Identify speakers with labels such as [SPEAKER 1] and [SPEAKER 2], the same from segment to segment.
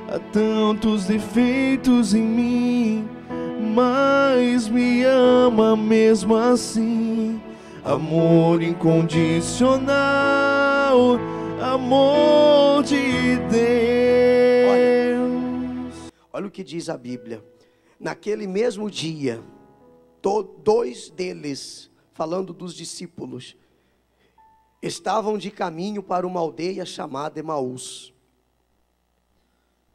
[SPEAKER 1] há tantos defeitos em mim, mas me ama mesmo assim. Amor incondicional, amor de Deus.
[SPEAKER 2] Olha o que diz a Bíblia. Naquele mesmo dia, dois deles, falando dos discípulos, estavam de caminho para uma aldeia chamada Emaús,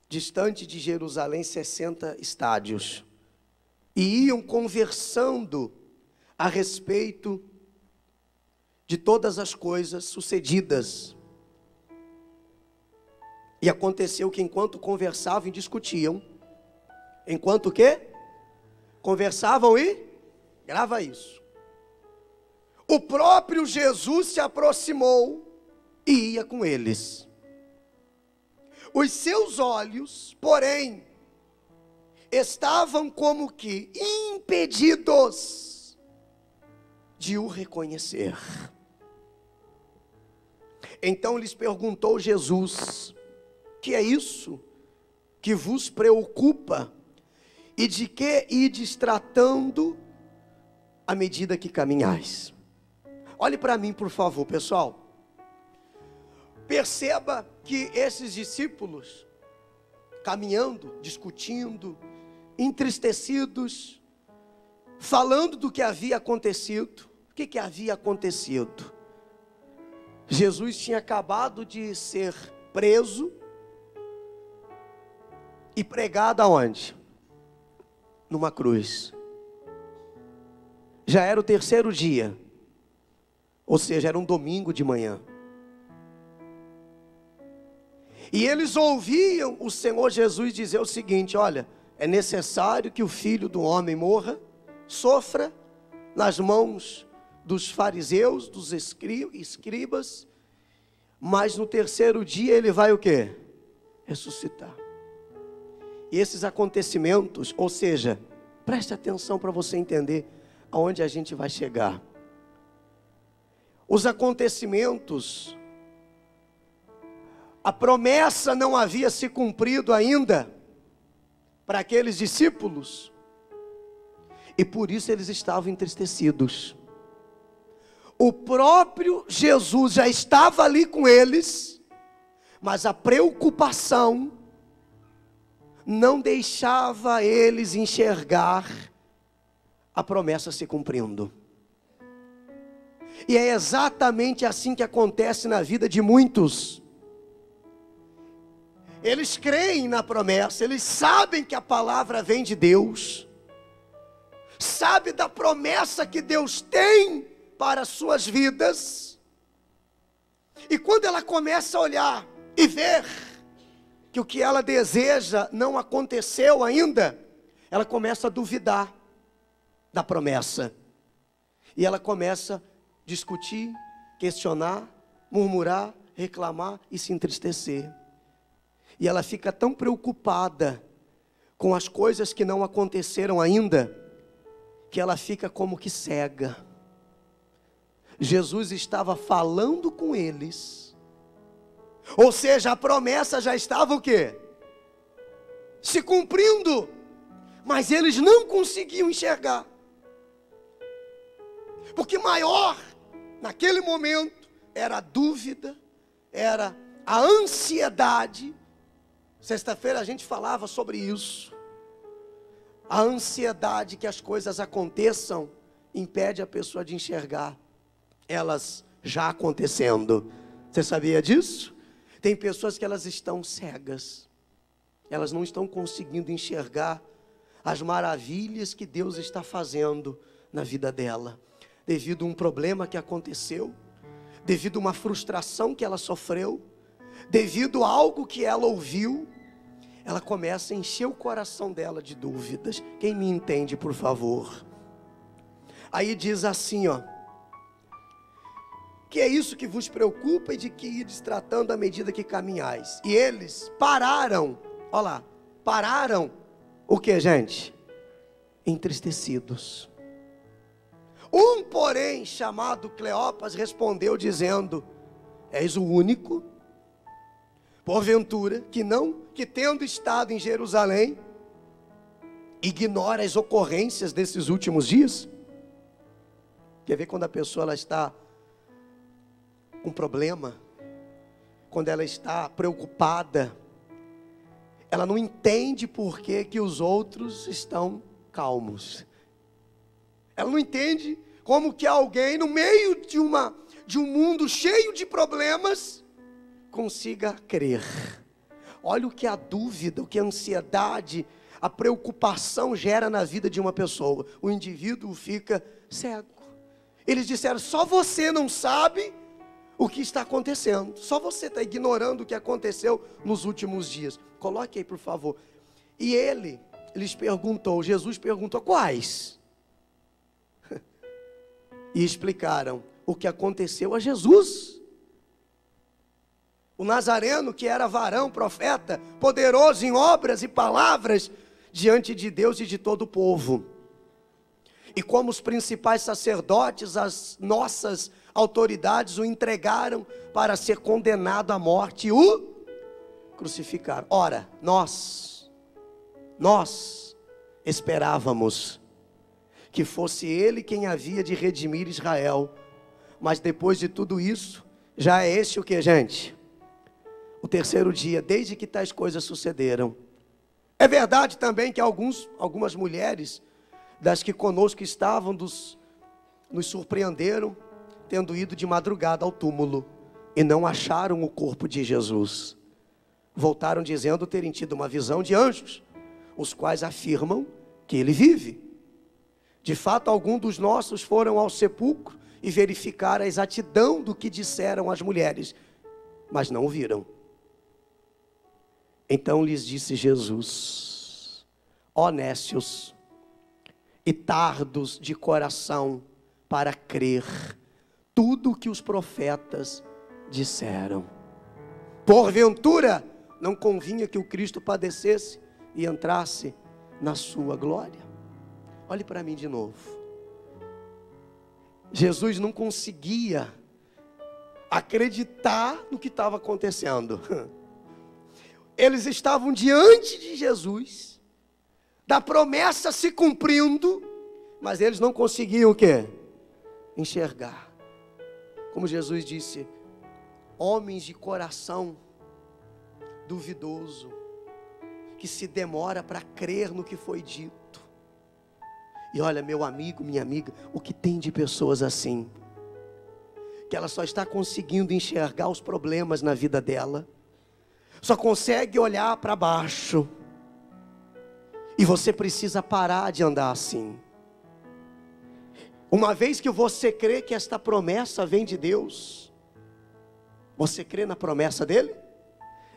[SPEAKER 2] distante de Jerusalém 60 estádios, e iam conversando a respeito de todas as coisas sucedidas. E aconteceu que enquanto conversavam e discutiam, enquanto o quê? Conversavam e, grava isso, o próprio Jesus se aproximou e ia com eles. Os seus olhos, porém, estavam como que impedidos de o reconhecer. Então lhes perguntou Jesus: que é isso que vos preocupa? E de que ides tratando à medida que caminhais? Olhe para mim, por favor, pessoal. Perceba que esses discípulos, caminhando, discutindo, entristecidos, falando do que havia acontecido. O que havia acontecido? Jesus tinha acabado de ser preso e pregado aonde? Numa cruz. Já era o terceiro dia, ou seja, era um domingo de manhã. E eles ouviam o Senhor Jesus dizer o seguinte: olha, é necessário que o Filho do Homem morra, sofra nas mãos dos fariseus, dos escribas, mas no terceiro dia ele vai o quê? Ressuscitar. E esses acontecimentos, ou seja, preste atenção para você entender aonde a gente vai chegar. Os acontecimentos, a promessa não havia se cumprido ainda para aqueles discípulos, e por isso eles estavam entristecidos. O próprio Jesus já estava ali com eles, mas a preocupação não deixava eles enxergar a promessa se cumprindo. E é exatamente assim que acontece na vida de muitos. Eles creem na promessa, eles sabem que a palavra vem de Deus, sabem da promessa que Deus tem para as suas vidas, e quando ela começa a olhar e ver que o que ela deseja não aconteceu ainda, ela começa a duvidar da promessa, e ela começa a discutir, questionar, murmurar, reclamar e se entristecer. E ela fica tão preocupada com as coisas que não aconteceram ainda, que ela fica como que cega. Jesus estava falando com eles, ou seja, a promessa já estava o quê? Se cumprindo, mas eles não conseguiam enxergar, porque maior, naquele momento, era a dúvida, era a ansiedade. Sexta-feira a gente falava sobre isso. A ansiedade que as coisas aconteçam impede a pessoa de enxergar elas já acontecendo. Você sabia disso? Tem pessoas que elas estão cegas, elas não estão conseguindo enxergar as maravilhas que Deus está fazendo na vida dela, devido a um problema que aconteceu, devido a uma frustração que ela sofreu, devido a algo que ela ouviu. Ela começa a encher o coração dela de dúvidas. Quem me entende, por favor? Aí diz assim, ó: que é isso que vos preocupa e de que ides tratando à medida que caminhais? E eles pararam, olha lá, pararam, o que, gente? Entristecidos. Um, porém, chamado Cleopas, respondeu dizendo: és o único, Porventura, que tendo estado em Jerusalém, ignora as ocorrências desses últimos dias? Quer ver quando a pessoa ela está com problema, quando ela está preocupada, ela não entende por que os outros estão calmos. Ela não entende como que alguém no meio de um mundo cheio de problemas consiga crer. Olha o que a dúvida, o que a ansiedade, a preocupação gera na vida de uma pessoa. O indivíduo fica cego. Eles disseram: só você não sabe o que está acontecendo. Só você está ignorando o que aconteceu nos últimos dias. Coloque aí, por favor. E ele lhes perguntou, Jesus perguntou: quais? E explicaram o que aconteceu a Jesus. O Nazareno, que era varão, profeta, poderoso em obras e palavras diante de Deus e de todo o povo. E como os principais sacerdotes, as nossas autoridades o entregaram para ser condenado à morte e o crucificaram. Ora, nós esperávamos que fosse ele quem havia de redimir Israel. Mas depois de tudo isso, já é este o que, gente? O terceiro dia, desde que tais coisas sucederam. É verdade também que algumas mulheres, das que conosco estavam, nos surpreenderam, tendo ido de madrugada ao túmulo, e não acharam o corpo de Jesus. Voltaram dizendo terem tido uma visão de anjos, os quais afirmam que ele vive. De fato, alguns dos nossos foram ao sepulcro e verificaram a exatidão do que disseram as mulheres, mas não o viram. Então lhes disse Jesus: ó nécios e tardos de coração para crer tudo o que os profetas disseram. Porventura, não convinha que o Cristo padecesse e entrasse na sua glória? Olhe para mim de novo. Jesus não conseguia acreditar no que estava acontecendo. Eles estavam diante de Jesus, da promessa se cumprindo, mas eles não conseguiam o quê? Enxergar. Como Jesus disse: homens de coração duvidoso, que se demora para crer no que foi dito. E olha, meu amigo, minha amiga, o que tem de pessoas assim, que ela só está conseguindo enxergar os problemas na vida dela, só consegue olhar para baixo. E você precisa parar de andar assim. Uma vez que você crê que esta promessa vem de Deus, você crê na promessa dele?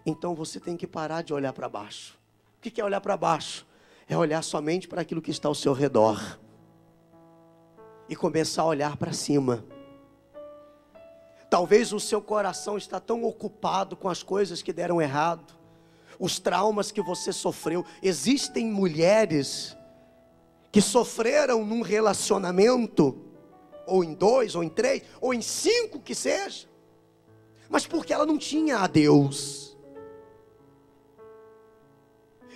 [SPEAKER 2] Então você tem que parar de olhar para baixo. O que é olhar para baixo? É olhar somente para aquilo que está ao seu redor e começar a olhar para cima. Talvez o seu coração está tão ocupado com as coisas que deram errado, os traumas que você sofreu. Existem mulheres que sofreram num relacionamento, ou em 2, ou em 3, ou em 5 que seja, mas porque ela não tinha a Deus.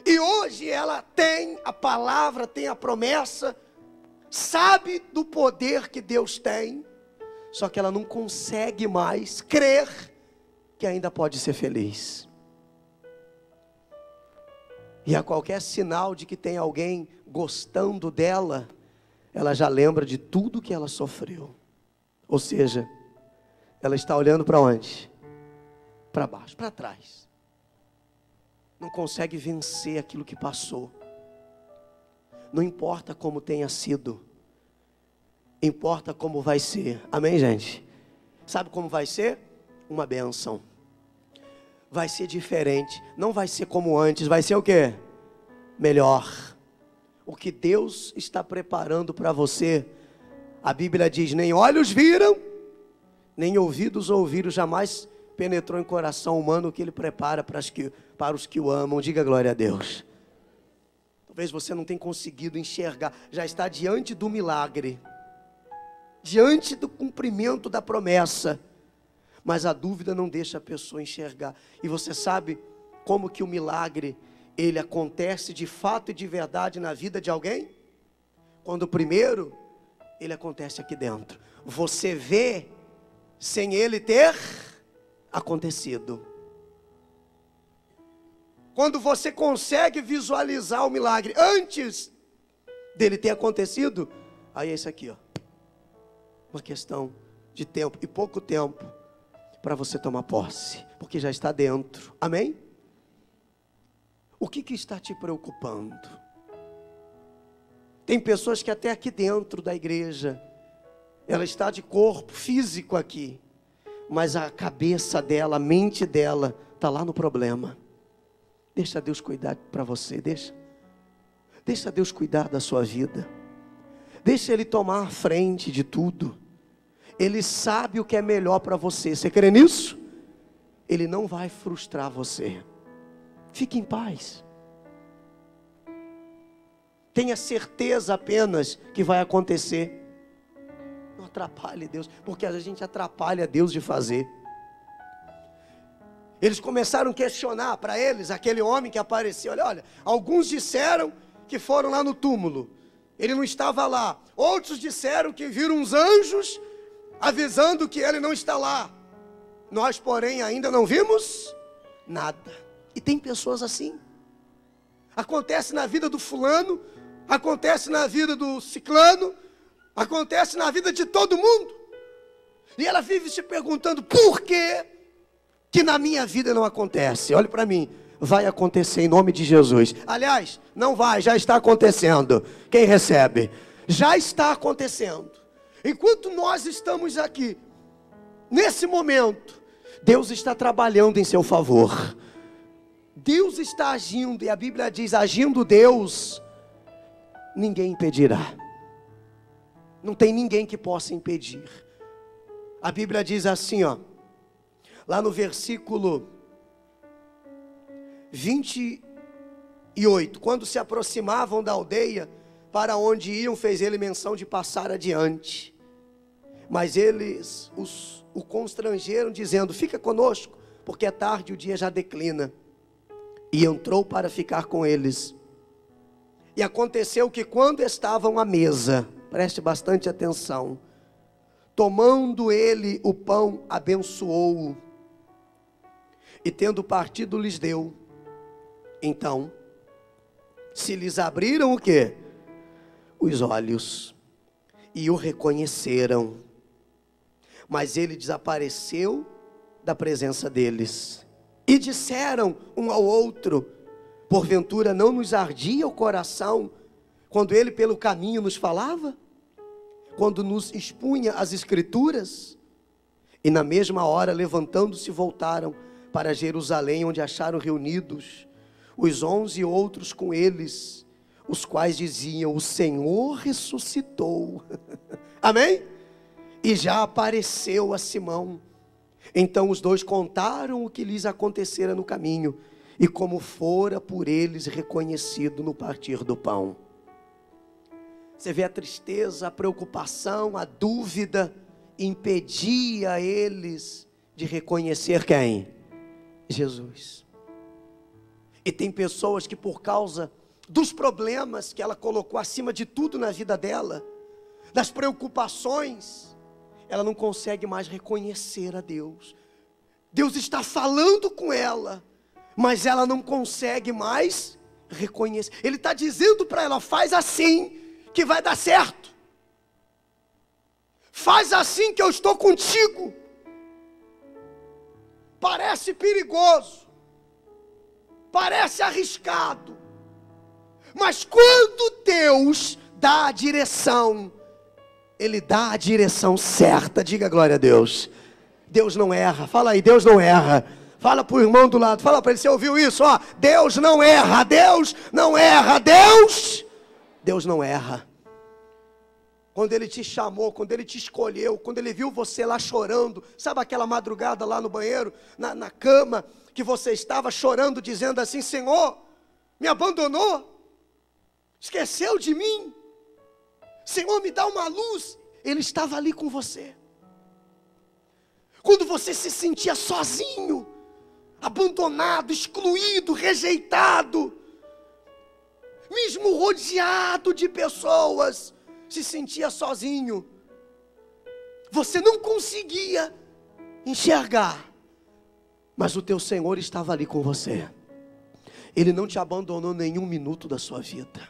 [SPEAKER 2] E hoje ela tem a palavra, tem a promessa, sabe do poder que Deus tem, só que ela não consegue mais crer que ainda pode ser feliz. E a qualquer sinal de que tem alguém gostando dela, ela já lembra de tudo que ela sofreu. Ou seja, ela está olhando para onde? Para baixo, para trás. Não consegue vencer aquilo que passou. Não importa como tenha sido, importa como vai ser. Amém, gente? Sabe como vai ser? Uma bênção. Vai ser diferente. Não vai ser como antes. Vai ser o quê? Melhor. O que Deus está preparando para você, a Bíblia diz: nem olhos viram, nem ouvidos ouviram, jamais penetrou em coração humano o que Ele prepara para os que o amam. Diga glória a Deus. Talvez você não tenha conseguido enxergar, já está diante do milagre, diante do cumprimento da promessa, Mas a dúvida não deixa a pessoa enxergar. E você sabe como que o milagre, ele acontece de fato e de verdade na vida de alguém? Quando primeiro, ele acontece aqui dentro. Você vê sem ele ter acontecido. Quando você consegue visualizar o milagre antes dele ter acontecido, aí é isso aqui, ó. Uma questão de tempo e pouco tempo para você tomar posse, porque já está dentro. Amém? O que está te preocupando? Tem pessoas que até aqui dentro da igreja, ela está de corpo físico aqui, mas a cabeça dela, a mente dela, está lá no problema. Deixa Deus cuidar para você, deixa Deus cuidar da sua vida, deixa Ele tomar a frente de tudo. Ele sabe o que é melhor para você. Você crê nisso? Ele não vai frustrar você. Fique em paz. Tenha certeza apenas que vai acontecer. Não atrapalhe Deus, porque às vezes a gente atrapalha Deus de fazer. Eles começaram a questionar para eles, aquele homem que apareceu. Olha, alguns disseram que foram lá no túmulo, ele não estava lá. Outros disseram que viram uns anjos avisando que ele não está lá. Nós, porém, ainda não vimos nada. E tem pessoas assim. Acontece na vida do fulano, acontece na vida do ciclano, acontece na vida de todo mundo. E ela vive se perguntando, por quê que na minha vida não acontece? Olhe para mim, vai acontecer em nome de Jesus. Aliás, não vai, já está acontecendo. Quem recebe? Já está acontecendo. Enquanto nós estamos aqui, nesse momento, Deus está trabalhando em seu favor. Deus está agindo, e a Bíblia diz, agindo Deus, ninguém impedirá. Não tem ninguém que possa impedir. A Bíblia diz assim, ó, lá no versículo 28, quando se aproximavam da aldeia para onde iam, fez ele menção de passar adiante. Mas eles o constrangeram, dizendo, fica conosco, porque é tarde e o dia já declina. E entrou para ficar com eles. E aconteceu que quando estavam à mesa, preste bastante atenção, tomando ele o pão, abençoou-o, e tendo partido lhes deu. Então, se lhes abriram o quê? Os olhos, e o reconheceram. Mas ele desapareceu da presença deles. E disseram um ao outro, porventura não nos ardia o coração, quando ele pelo caminho nos falava? Quando nos expunha as escrituras? E na mesma hora, levantando-se, voltaram para Jerusalém, onde acharam reunidos os 11 outros com eles, os quais diziam, o Senhor ressuscitou. Amém? E já apareceu a Simão. Então os dois contaram o que lhes acontecera no caminho, e como fora por eles reconhecido no partir do pão. Você vê a tristeza, a preocupação, a dúvida, impedia eles de reconhecer quem? Jesus. E tem pessoas que por causa dos problemas que ela colocou acima de tudo na vida dela, das preocupações, ela não consegue mais reconhecer a Deus. Deus está falando com ela, mas ela não consegue mais reconhecer. Ele está dizendo para ela, faz assim que vai dar certo. Faz assim que eu estou contigo. Parece perigoso, parece arriscado, mas quando Deus dá a direção, Ele dá a direção certa. Diga glória a Deus. Deus não erra. Fala aí, Deus não erra. Fala para o irmão do lado, fala para ele, você ouviu isso? Ó, Deus não erra, Deus não erra, Deus não erra. Quando Ele te chamou, quando Ele te escolheu, quando Ele viu você lá chorando, sabe aquela madrugada lá no banheiro, na cama, que você estava chorando, dizendo assim, Senhor, me abandonou, esqueceu de mim, Senhor, me dá uma luz. Ele estava ali com você. Quando você se sentia sozinho, abandonado, excluído, rejeitado, mesmo rodeado de pessoas, se sentia sozinho. Você não conseguia enxergar, mas o teu Senhor estava ali com você. Ele não te abandonou nenhum minuto da sua vida.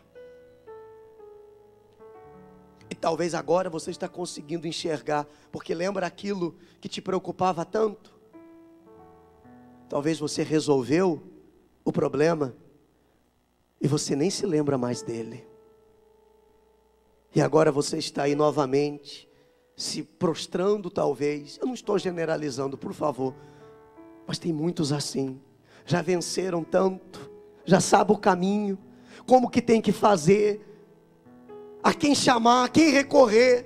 [SPEAKER 2] E talvez agora você está conseguindo enxergar, porque lembra aquilo que te preocupava tanto? Talvez você resolveu o problema e você nem se lembra mais dele. E agora você está aí novamente, se prostrando talvez. Eu não estou generalizando, por favor, mas tem muitos assim. Já venceram tanto, já sabem o caminho, como que tem que fazer, a quem chamar, a quem recorrer.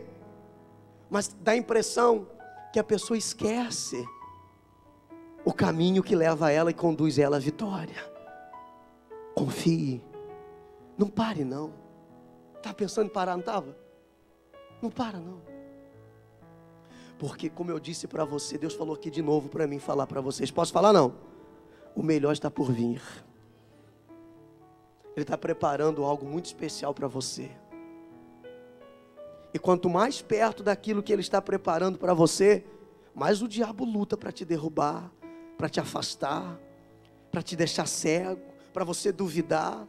[SPEAKER 2] Mas dá a impressão que a pessoa esquece o caminho que leva ela e conduz ela à vitória. Confie. Não pare não. Estava pensando em parar, não estava? Não para não. Porque como eu disse para você, Deus falou aqui de novo para mim falar para vocês. Posso falar não? O melhor está por vir. Ele está preparando algo muito especial para você. E quanto mais perto daquilo que Ele está preparando para você, mais o diabo luta para te derrubar, para te afastar, para te deixar cego, para você duvidar.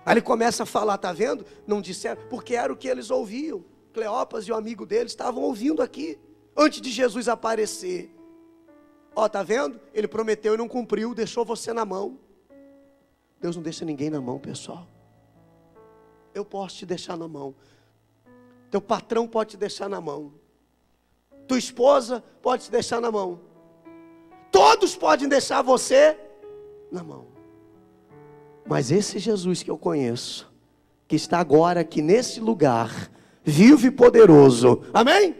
[SPEAKER 2] Aí ele começa a falar, tá vendo? Não disseram, porque era o que eles ouviam. Cleopas e o amigo dele estavam ouvindo aqui, antes de Jesus aparecer. Ó, tá vendo? Ele prometeu e não cumpriu, deixou você na mão. Deus não deixa ninguém na mão, pessoal. Eu posso te deixar na mão. Teu patrão pode te deixar na mão. Tua esposa pode te deixar na mão. Todos podem deixar você na mão. Mas esse Jesus que eu conheço, que está agora aqui nesse lugar, vivo e poderoso, amém?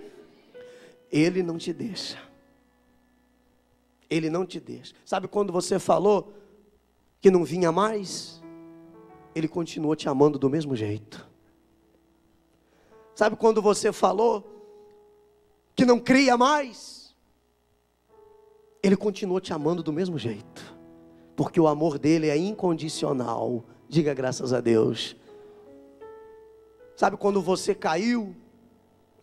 [SPEAKER 2] Ele não te deixa. Ele não te deixa. Sabe quando você falou que não vinha mais? Ele continuou te amando do mesmo jeito. Sabe quando você falou que não cria mais? Ele continuou te amando do mesmo jeito. Porque o amor dele é incondicional. Diga graças a Deus. Sabe quando você caiu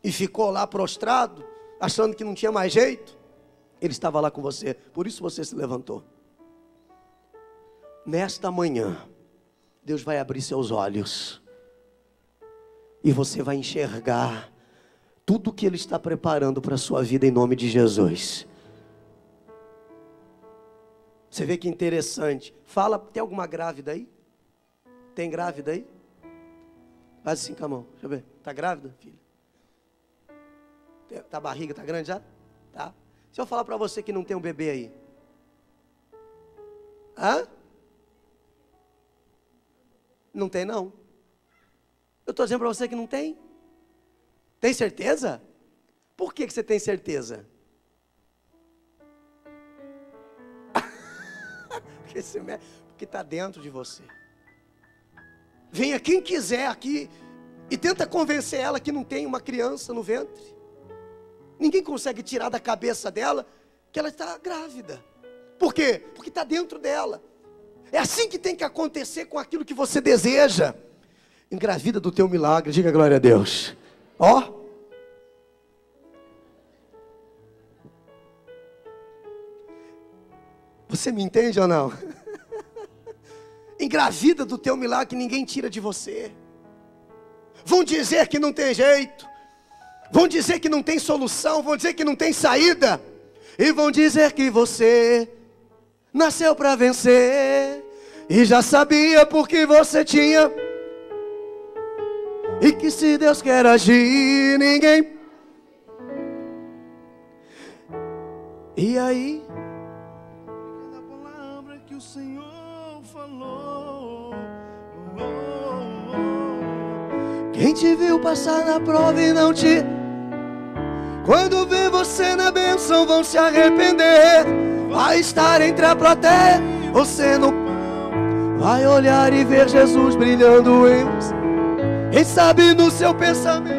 [SPEAKER 2] e ficou lá prostrado, achando que não tinha mais jeito? Ele estava lá com você, por isso você se levantou. Nesta manhã, Deus vai abrir seus olhos. E você vai enxergar tudo que Ele está preparando para a sua vida em nome de Jesus. Você vê que interessante. Fala, tem alguma grávida aí? Tem grávida aí? Faz assim com a mão, deixa eu ver. Está grávida, filha? Tá a barriga, tá grande já? Tá. Se eu falar para você que não tem um bebê aí. Hã? Não tem não. Eu estou dizendo para você que não tem. Tem certeza? Por que você tem certeza? Porque está dentro de você. Venha quem quiser aqui e tenta convencer ela que não tem uma criança no ventre. Ninguém consegue tirar da cabeça dela que ela está grávida. Por quê? Porque está dentro dela. É assim que tem que acontecer com aquilo que você deseja. Engravida do teu milagre, diga glória a Deus. Ó. Você me entende ou não? Engravida do teu milagre que ninguém tira de você. Vão dizer que não tem jeito. Vão dizer que não tem solução. Vão dizer que não tem saída. E vão dizer que você nasceu para vencer. E já sabia porque você tinha. E que se Deus quer agir, ninguém. E aí?
[SPEAKER 1] Cada palavra que o Senhor falou.
[SPEAKER 2] Quem te viu passar na prova e não te... Quando vê você na bênção vão se arrepender. Vai estar entre a plateia, você no... Vai olhar e ver Jesus brilhando em você. Quem sabe no seu pensamento,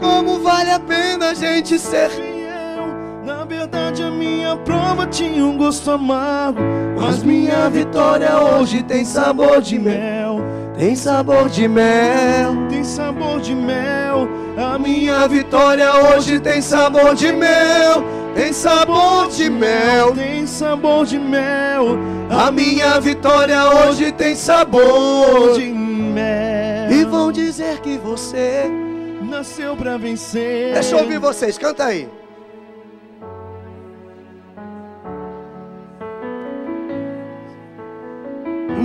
[SPEAKER 2] como vale a pena a gente ser
[SPEAKER 1] fiel. Na verdade a minha prova tinha um gosto amargo, mas minha vitória hoje tem sabor de mel.
[SPEAKER 2] Tem sabor de mel.
[SPEAKER 1] Tem sabor de mel. A
[SPEAKER 2] Minha vitória hoje tem sabor de mel. Tem sabor de mel.
[SPEAKER 1] tem sabor de mel.
[SPEAKER 2] A minha vitória hoje tem sabor
[SPEAKER 1] De mel.
[SPEAKER 2] E vão dizer que você...
[SPEAKER 1] Nasceu pra vencer.
[SPEAKER 2] Deixa eu ouvir vocês, canta aí.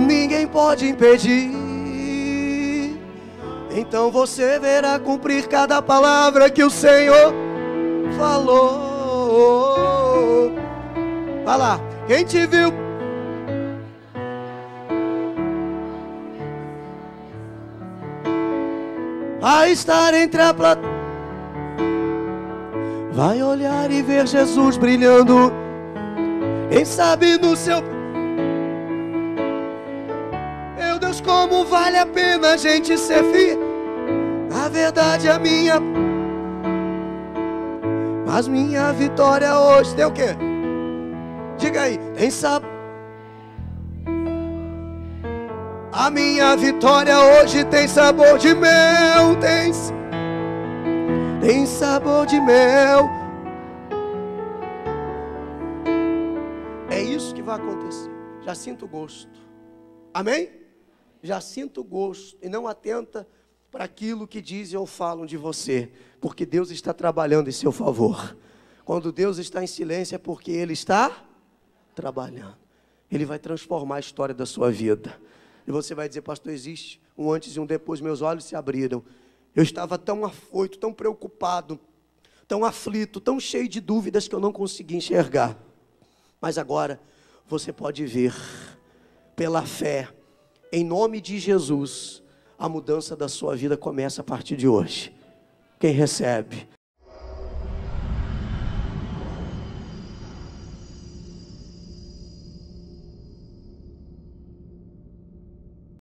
[SPEAKER 2] Ninguém pode impedir. Então você verá cumprir cada palavra que o Senhor falou. Vai lá, quem te viu? Vai estar entre a plateia, vai olhar e ver Jesus brilhando. Quem sabe no seu... Meu Deus, como vale a pena a gente ser fiel. Na verdade a minha... Mas minha vitória hoje tem o quê? Diga aí, tem sabor. A minha vitória hoje tem sabor de mel. Tem sabor de mel. É isso que vai acontecer. Já sinto o gosto. Amém? Já sinto o gosto. E não atenta para aquilo que dizem ou falam de você. Porque Deus está trabalhando em seu favor. Quando Deus está em silêncio é porque Ele está trabalhando. Ele vai transformar a história da sua vida. E você vai dizer, pastor, existe um antes e um depois, meus olhos se abriram. Eu estava tão afoito, tão preocupado, tão aflito, tão cheio de dúvidas que eu não conseguia enxergar. Mas agora você pode ver, pela fé, em nome de Jesus, a mudança da sua vida começa a partir de hoje. Quem recebe?